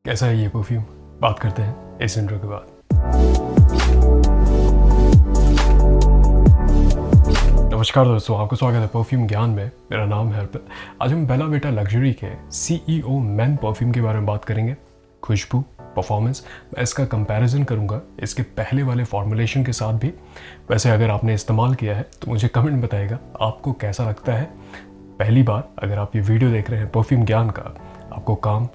कैसा है ये परफ्यूम? बात करते हैं इस इंट्रो के बाद। नमस्कार दोस्तों, आपका स्वागत है परफ्यूम ज्ञान में। मेरा नाम है अर्पित। आज हम बेला विटा लग्जरी के CEO मेन परफ्यूम के बारे में बात करेंगे। खुशबू, परफॉर्मेंस, मैं इसका कंपैरिजन करूंगा इसके पहले वाले फॉर्मुलेशन के साथ भी। वैसे अगर आपने इस्तेमाल किया है तो मुझे कमेंट बताइएगा आपको कैसा लगता है। पहली बार अगर आप ये वीडियो देख रहे हैं परफ्यूम ज्ञान का, आपको काम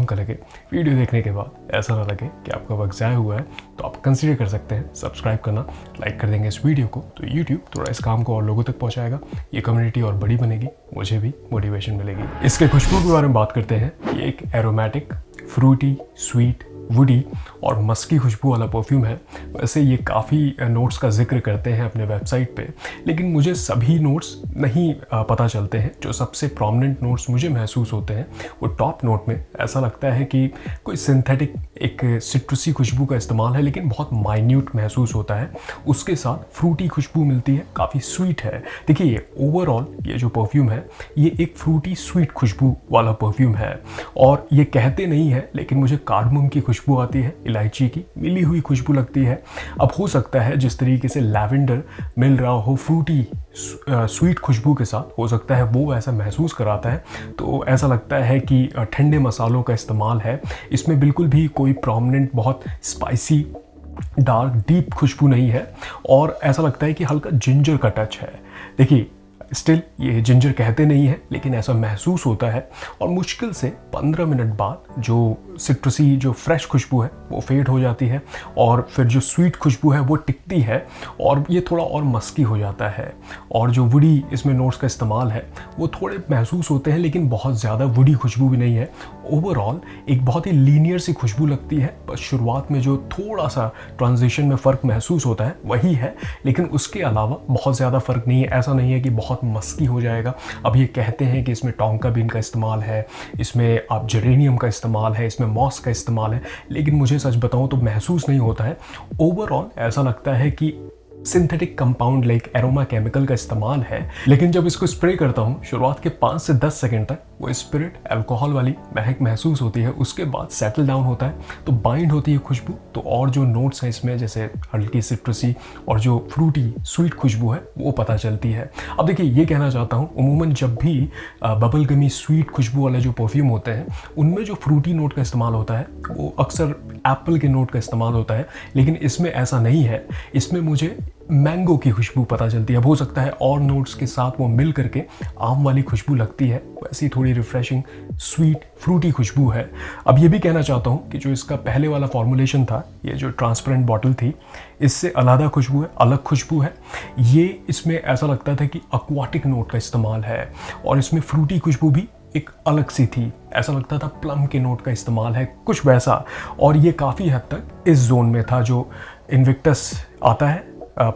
का लगे, वीडियो देखने के बाद ऐसा ना लगे कि आपका वक्त ज़ाया हुआ है, तो आप कंसीडर कर सकते हैं सब्सक्राइब करना। लाइक कर देंगे इस वीडियो को तो यूट्यूब थोड़ा इस काम को और लोगों तक पहुंचाएगा, ये कम्युनिटी और बड़ी बनेगी, मुझे भी मोटिवेशन मिलेगी। इसके खुशबू के बारे में बात करते हैं। ये एक एरोमेटिक, फ्रूटी, स्वीट, वुडी और मस्की खुशबू वाला परफ्यूम है। वैसे ये काफ़ी नोट्स का जिक्र करते हैं अपने वेबसाइट पे, लेकिन मुझे सभी नोट्स नहीं पता चलते हैं। जो सबसे प्रोमिनेंट नोट्स मुझे महसूस होते हैं वो टॉप नोट में ऐसा लगता है कि कोई सिंथेटिक एक सिट्रसी खुशबू का इस्तेमाल है, लेकिन बहुत माइन्यूट महसूस होता है। उसके साथ फ्रूटी खुशबू मिलती है, काफ़ी स्वीट है। देखिए ओवरऑल ये जो परफ्यूम है ये एक फ्रूटी स्वीट खुशबू वाला परफ्यूम है, और ये कहते नहीं है लेकिन मुझे कार्डमम की खुशबू आती है, इलायची की मिली हुई खुशबू लगती है। अब हो सकता है जिस तरीके से लैवेंडर मिल रहा हो फ्रूटी स्वीट खुशबू के साथ, हो सकता है वो ऐसा महसूस कराता है। तो ऐसा लगता है कि ठंडे मसालों का इस्तेमाल है इसमें, बिल्कुल भी कोई प्रोमिनेंट बहुत स्पाइसी डार्क डीप खुशबू नहीं है, और ऐसा लगता है कि हल्का जिंजर का टच है। देखिए स्टिल ये जिंजर कहते नहीं है लेकिन ऐसा महसूस होता है, और मुश्किल से 15 मिनट बाद जो सिट्रसी जो फ्रेश खुशबू है वो फेड हो जाती है, और फिर जो स्वीट खुशबू है वो टिकती है, और ये थोड़ा और मस्की हो जाता है। और जो वुडी इसमें नोट्स का इस्तेमाल है वो थोड़े महसूस होते हैं, लेकिन बहुत ज़्यादा वुडी खुशबू भी नहीं है। ओवरऑल एक बहुत ही लीनियर सी खुशबू लगती है। बस शुरुआत में जो थोड़ा सा ट्रांजिशन में फ़र्क महसूस होता है वही है, लेकिन उसके अलावा बहुत ज़्यादा फ़र्क नहीं है। ऐसा नहीं है कि बहुत मस्की हो जाएगा। अब ये कहते हैं कि इसमें टोंका बीन का इस्तेमाल है, इसमें आप जेरेनियम का इस्तेमाल है, इसमें मॉस का इस्तेमाल है, लेकिन मुझे सच बताऊं तो महसूस नहीं होता है। ओवरऑल ऐसा लगता है कि synthetic compound like aroma chemical का इस्तेमाल है, लेकिन जब इसको स्प्रे करता हूँ शुरुआत के 5 से 10 सेकंड तक वो स्पिरिट अल्कोहल वाली महक महसूस होती है। उसके बाद सेटल डाउन होता है तो बाइंड होती है खुशबू, तो और जो नोट्स हैं इसमें जैसे हल्की सिट्रसी और जो फ्रूटी स्वीट खुशबू है वो पता चलती है। अब देखिए ये कहना चाहता हूँ, उमूमन जब भी बबल गमी स्वीट खुशबू वाले जो परफ्यूम होते हैं उनमें जो फ्रूटी नोट का इस्तेमाल होता है वो अक्सर एप्पल के नोट का इस्तेमाल होता है, लेकिन इसमें ऐसा नहीं है। इसमें मुझे मैंगो की खुशबू पता चलती है। हो सकता है और नोट्स के साथ वो मिल करके आम वाली खुशबू लगती है, वैसी थोड़ी रिफ्रेशिंग स्वीट फ्रूटी खुशबू है। अब ये भी कहना चाहता हूँ कि जो इसका पहले वाला फॉर्मुलेशन था, ये जो ट्रांसपेरेंट बॉटल थी, इससे अलग खुशबू है, अलग खुशबू है। ये इसमें ऐसा लगता था कि एक्वाटिक नोट का इस्तेमाल है, और इसमें फ्रूटी खुशबू भी एक अलग सी थी। ऐसा लगता था प्लम के नोट का इस्तेमाल है, कुछ वैसा। और ये काफ़ी हद तक इस जोन में था जो इन्विक्टस आता है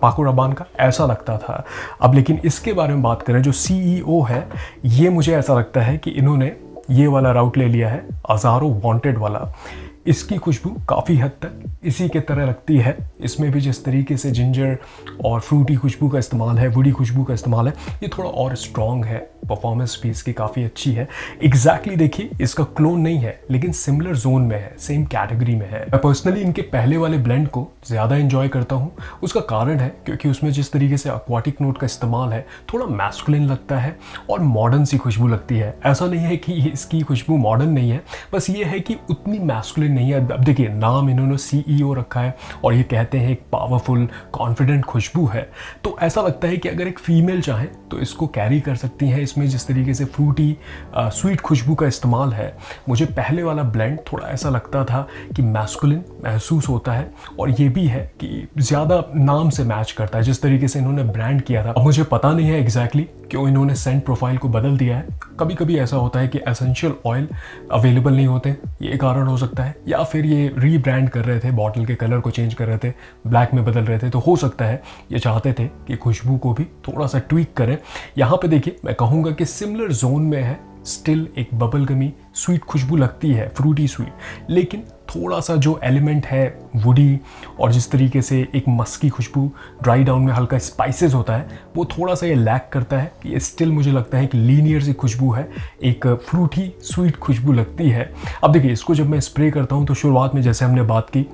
पाको राबान का, ऐसा लगता था। अब लेकिन इसके बारे में बात करें, जो CEO है ये मुझे ऐसा लगता है कि इन्होंने ये वाला राउट ले लिया है, अज़ारो वांटेड वाला। इसकी खुशबू काफ़ी हद तक इसी के तरह लगती है। इसमें भी जिस तरीके से जिंजर और फ्रूटी खुशबू का इस्तेमाल है, वुडी खुशबू का इस्तेमाल है, ये थोड़ा और स्ट्रॉन्ग है। परफॉर्मेंस भी इसकी काफ़ी अच्छी है। एग्जैक्टली देखिए इसका क्लोन नहीं है, लेकिन सिमिलर जोन में है, सेम कैटेगरी में है। मैं पर्सनली इनके पहले वाले ब्लेंड को ज़्यादा एंजॉय करता हूँ। उसका कारण है क्योंकि उसमें जिस तरीके से एक्वाटिक नोट का इस्तेमाल है, थोड़ा मैस्कुलिन लगता है और मॉडर्न सी खुशबू लगती है। ऐसा नहीं है कि इसकी खुशबू मॉडर्न नहीं है, बस ये है कि उतनी मैस्कुलिन नहीं है। अब देखिए नाम इन्होंने CEO रखा है और ये कहते हैं एक पावरफुल कॉन्फिडेंट खुशबू है, तो ऐसा लगता है कि अगर एक फीमेल चाहे तो इसको कैरी कर सकती है। इसमें जिस तरीके से फ्रूटी स्वीट खुशबू का इस्तेमाल है, मुझे पहले वाला ब्लेंड थोड़ा ऐसा लगता था कि मैस्कुलिन महसूस होता है, और ये भी है कि ज़्यादा नाम से मैच करता है जिस तरीके से इन्होंने ब्रांड किया था। अब मुझे पता नहीं है एग्जैक्टली क्यों इन्होंने सेंट प्रोफाइल को बदल दिया है। कभी कभी ऐसा होता है कि एसेंशियल ऑयल अवेलेबल नहीं होते, ये कारण हो सकता है, या फिर ये रीब्रांड कर रहे थे, बॉटल के कलर को चेंज कर रहे थे, ब्लैक में बदल रहे थे, तो हो सकता है ये चाहते थे कि खुशबू को भी थोड़ा सा ट्वीक करें। यहाँ पे देखिए मैं कहूँगा कि सिमिलर जोन में है स्टिल एक बबल गमी स्वीट खुशबू लगती है, फ्रूटी स्वीट, लेकिन थोड़ा सा जो एलिमेंट है वुडी और जिस तरीके से एक मस्की खुशबू, ड्राई डाउन में हल्का स्पाइसेस होता है, वो थोड़ा सा ये लैक करता है। ये स्टिल मुझे लगता है कि लीनियर सी खुशबू है, एक फ्रूटी स्वीट खुशबू लगती है। अब देखिए, इसको जब मैं स्प्रे करता हूँ तो शुरुआत में जैसे हमने बात की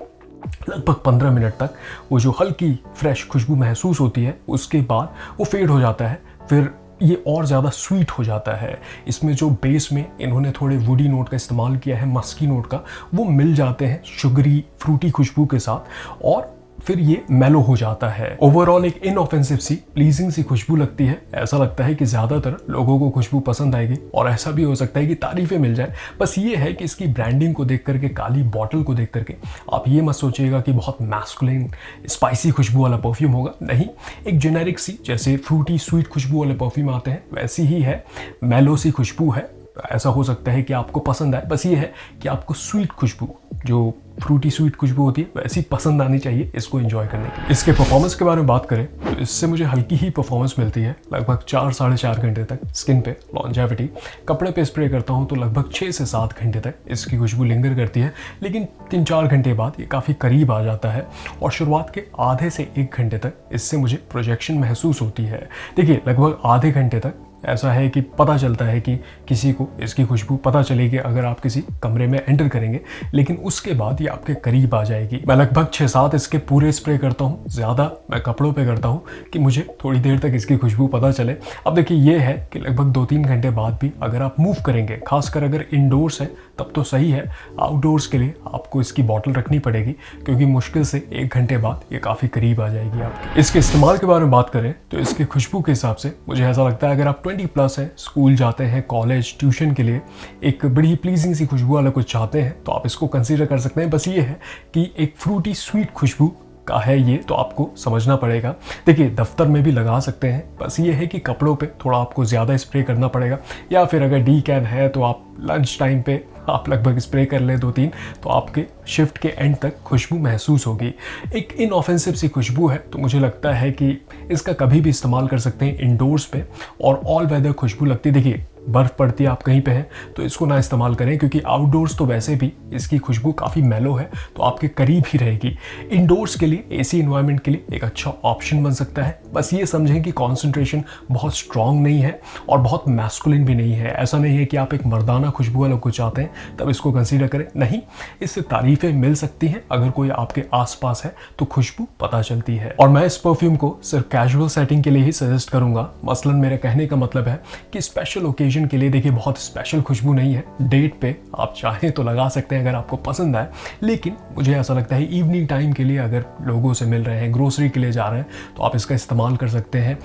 लगभग 15 मिनट तक वो जो हल्की फ्रेश खुशबू महसूस होती है, उसके बाद वो फेड हो जाता है, फिर ये और ज़्यादा स्वीट हो जाता है। इसमें जो बेस में इन्होंने थोड़े वुडी नोट का इस्तेमाल किया है, मस्की नोट का, वो मिल जाते हैं शुगरी फ्रूटी खुशबू के साथ और फिर ये मेलो हो जाता है। ओवरऑल एक इनऑफेंसिव सी प्लीजिंग सी खुशबू लगती है। ऐसा लगता है कि ज़्यादातर लोगों को खुशबू पसंद आएगी और ऐसा भी हो सकता है कि तारीफें मिल जाए। बस ये है कि इसकी ब्रांडिंग को देख करके, काली बॉटल को देख करके आप ये मत सोचिएगा कि बहुत मैस्कुलिन स्पाइसी खुशबू वाला परफ्यूम होगा। नहीं, एक जेनेरिक सी, जैसे फ्रूटी स्वीट खुशबू वाले परफ्यूम आते हैं वैसी ही है, मेलो सी खुशबू है। ऐसा हो सकता है कि आपको पसंद आए, बस ये है कि आपको स्वीट खुशबू, जो फ्रूटी स्वीट खुशबू होती है, वैसी पसंद आनी चाहिए इसको एंजॉय करने के लिए। इसके परफॉर्मेंस के बारे में बात करें तो इससे मुझे हल्की ही परफॉर्मेंस मिलती है, लगभग 4-4.5 घंटे तक स्किन पे लॉन्जेविटी। कपड़े पे स्प्रे करता हूँ तो लगभग 6 से 7 घंटे तक इसकी खुशबू लिंगर करती है, लेकिन 3-4 घंटे बाद ये काफ़ी करीब आ जाता है और शुरुआत के आधे से 1 घंटे तक इससे मुझे प्रोजेक्शन महसूस होती है। देखिए, लगभग आधे घंटे तक ऐसा है कि पता चलता है कि किसी को इसकी खुशबू पता चलेगी अगर आप किसी कमरे में एंटर करेंगे, लेकिन उसके बाद ये आपके करीब आ जाएगी। मैं लगभग 6-7 इसके पूरे स्प्रे करता हूँ, ज़्यादा मैं कपड़ों पे करता हूँ कि मुझे थोड़ी देर तक इसकी खुशबू पता चले। अब देखिए, ये है कि लगभग 2-3 घंटे बाद भी अगर आप मूव करेंगे, खासकर अगर इंडोर्स है तब तो सही है, आउटडोर्स के लिए आपको इसकी बॉटल रखनी पड़ेगी क्योंकि मुश्किल से 1 घंटे बाद ये काफ़ी करीब आ जाएगी आपके। इसके इस्तेमाल के बारे में बात करें तो इसकी खुशबू के हिसाब से मुझे ऐसा लगता है अगर आप 20+ हैं, स्कूल जाते हैं, कॉलेज, ट्यूशन के लिए एक बड़ी प्लीजिंग सी खुशबू वाला कुछ चाहते हैं तो आप इसको कंसीडर कर सकते हैं। बस ये है कि एक फ्रूटी स्वीट खुशबू का है ये, तो आपको समझना पड़ेगा। देखिए, दफ्तर में भी लगा सकते हैं, बस ये है कि कपड़ों पे थोड़ा आपको ज़्यादा स्प्रे करना पड़ेगा, या फिर अगर डी कैन है तो आप लंच टाइम पे आप लगभग स्प्रे कर लें 2-3, तो आपके शिफ्ट के एंड तक खुशबू महसूस होगी। एक इनऑफेंसिव सी खुशबू है, तो मुझे लगता है कि इसका कभी भी इस्तेमाल कर सकते हैं इंडोर्स पे और ऑल वेदर खुशबू लगती है। देखिए, बर्फ़ पड़ती है, आप कहीं पे हैं तो इसको ना इस्तेमाल करें क्योंकि आउटडोर्स तो वैसे भी इसकी खुशबू काफ़ी मेलो है तो आपके करीब ही रहेगी। इंडोर्स के लिए, एसी इन्वायरमेंट के लिए एक अच्छा ऑप्शन बन सकता है। बस ये समझें कि कॉन्सेंट्रेशन बहुत स्ट्रॉन्ग नहीं है और बहुत मैस्कुलिन भी नहीं है। ऐसा नहीं है कि आप एक मर्दाना खुशबू वाला कुछ चाहते हैं तब इसको कंसीडर करें, नहीं, इससे तारीफें मिल सकती हैं। अगर कोई आपके आसपास है तो खुशबू पता चलती है। और मैं इस परफ्यूम को सिर्फ कैजुअल सेटिंग के लिए ही सजेस्ट करूंगा। मसलन मेरे कहने का मतलब है कि स्पेशल ओकेजन के लिए, देखिए, बहुत स्पेशल खुशबू नहीं है। डेट पे आप चाहें तो लगा सकते हैं अगर आपको पसंद आए, लेकिन मुझे ऐसा लगता है इवनिंग टाइम के लिए अगर लोगों से मिल रहे हैं, ग्रोसरी के लिए जा रहे हैं, तो आप इसका इस्तेमाल कर सकते हैं।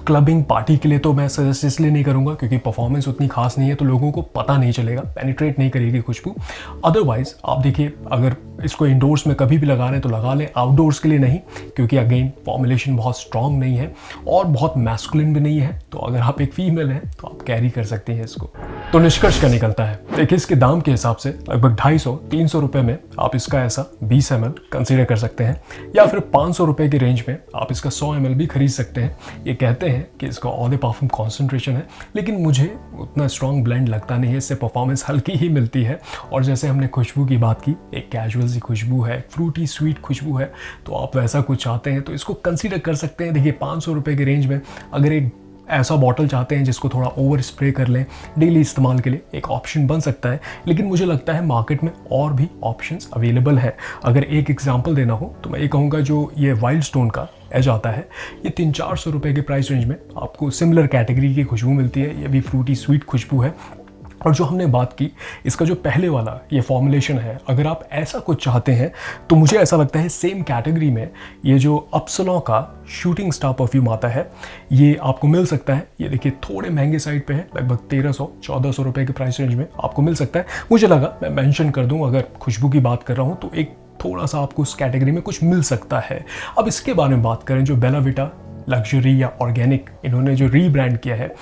क्लबिंग पार्टी के लिए तो मैं सजेस्ट इसलिए नहीं करूंगा क्योंकि परफॉर्मेंस उतनी खास नहीं है, तो लोगों को पता नहीं चलेगा, पेनिट्रेट नहीं करेगी खुशबू। अदरवाइज आप देखिए, अगर इसको इंडोर्स में कभी भी लगा रहे हैं तो लगा लें, आउटडोर्स के लिए नहीं, क्योंकि अगेन फॉर्मुलेशन बहुत स्ट्रॉन्ग नहीं है और बहुत मैस्कुलिन भी नहीं है। तो अगर आप एक फीमेल हैं तो आप कैरी कर सकते हैं इसको। तो निष्कर्ष क्या निकलता है, देखिए, इसके दाम के हिसाब से लगभग 250-300 रुपये में आप इसका ऐसा 20 ml कंसीडर कर सकते हैं, या फिर 500 रुपये की रेंज में आप इसका 100 ml भी खरीद सकते हैं। ये कहते हैं कि इसका ऑल परफ्यूम कॉन्सेंट्रेशन है, लेकिन मुझे उतना स्ट्रॉन्ग ब्लेंड लगता नहीं है, इससे परफॉर्मेंस हल्की ही मिलती है। और जैसे हमने खुशबू की बात की, एक कैजुअल सी खुशबू है, फ्रूटी स्वीट खुशबू है, तो आप वैसा कुछ चाहते हैं तो इसको कंसीडर कर सकते हैं। देखिए, 500 रुपये की रेंज में अगर एक ऐसा बॉटल चाहते हैं जिसको थोड़ा ओवर स्प्रे कर लें डेली इस्तेमाल के लिए, एक ऑप्शन बन सकता है। लेकिन मुझे लगता है मार्केट में और भी ऑप्शंस अवेलेबल है। अगर एक एग्जांपल देना हो तो मैं ये कहूँगा, जो ये वाइल्ड स्टोन का एज आता है, ये 300-400 रुपये के प्राइस रेंज में आपको सिमिलर कैटेगरी की खुशबू मिलती है। ये भी फ्रूटी स्वीट खुशबू है। और जो हमने बात की, इसका जो पहले वाला ये फॉर्मुलेशन है, अगर आप ऐसा कुछ चाहते हैं तो मुझे ऐसा लगता है सेम कैटेगरी में ये जो अपसलों का शूटिंग स्टार परफ्यूम आता है, ये आपको मिल सकता है। ये देखिए, थोड़े महंगे साइड पे है, लगभग 1300-1400 रुपये के प्राइस रेंज में आपको मिल सकता है। मुझे लगा मैं मेंशन कर दूं, अगर खुशबू की बात कर रहा हूं तो एक थोड़ा सा आपको उस कैटेगरी में कुछ मिल सकता है। अब इसके बारे में बात करें, जो बेला विटा लग्जरी या ऑर्गेनिक इन्होंने जो रीब्रांड किया है,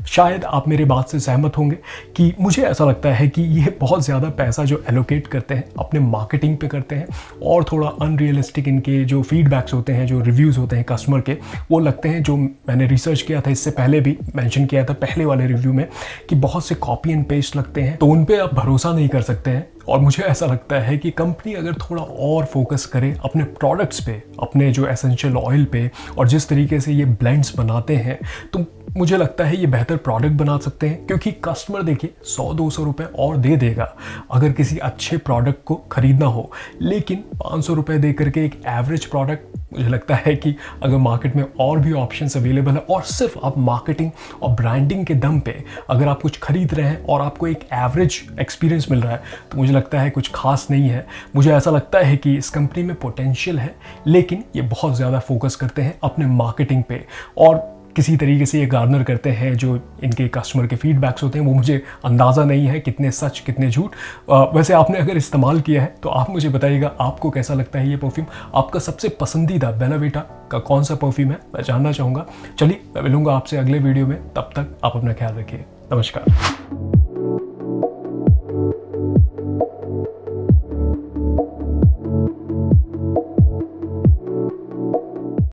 शायद आप मेरे बात से सहमत होंगे कि मुझे ऐसा लगता है कि ये बहुत ज़्यादा पैसा जो एलोकेट करते हैं अपने मार्केटिंग पे करते हैं और थोड़ा अनरियलिस्टिक इनके जो फीडबैक्स होते हैं, जो रिव्यूज़ होते हैं कस्टमर के, वो लगते हैं, जो मैंने रिसर्च किया था इससे पहले भी मेंशन किया था पहले वाले रिव्यू में, कि बहुत से कॉपी एंड पेस्ट लगते हैं, तो उन पे आप भरोसा नहीं कर सकते हैं। और मुझे ऐसा लगता है कि कंपनी अगर थोड़ा और फोकस करे अपने प्रोडक्ट्स पे, अपने जो एसेंशियल ऑयल पे और जिस तरीके से ये ब्लेंड्स बनाते हैं, तो मुझे लगता है ये बेहतर प्रोडक्ट बना सकते हैं। क्योंकि कस्टमर देखिए 100-200 रुपये और दे देगा अगर किसी अच्छे प्रोडक्ट को खरीदना हो, लेकिन 500 रुपये दे करके एक एवरेज प्रोडक्ट, मुझे लगता है कि अगर मार्केट में और भी ऑप्शंस अवेलेबल है और सिर्फ आप मार्केटिंग और ब्रांडिंग के दम पे अगर आप कुछ खरीद रहे हैं और आपको एक एवरेज एक्सपीरियंस मिल रहा है, तो मुझे लगता है कुछ खास नहीं है। मुझे ऐसा लगता है कि इस कंपनी में पोटेंशियल है, लेकिन ये बहुत ज़्यादा फोकस करते हैं अपने मार्केटिंग पे और किसी तरीके से ये गार्नर करते हैं जो इनके कस्टमर के फीडबैक्स होते हैं। वो मुझे अंदाज़ा नहीं है कितने सच कितने झूठ। वैसे आपने अगर इस्तेमाल किया है तो आप मुझे बताइएगा आपको कैसा लगता है ये परफ्यूम। आपका सबसे पसंदीदा बेला विटा का कौन सा परफ्यूम है, मैं जानना चाहूँगा। चलिए मैं मिलूँगा आपसे अगले वीडियो में, तब तक आप अपना ख्याल रखिए। नमस्कार।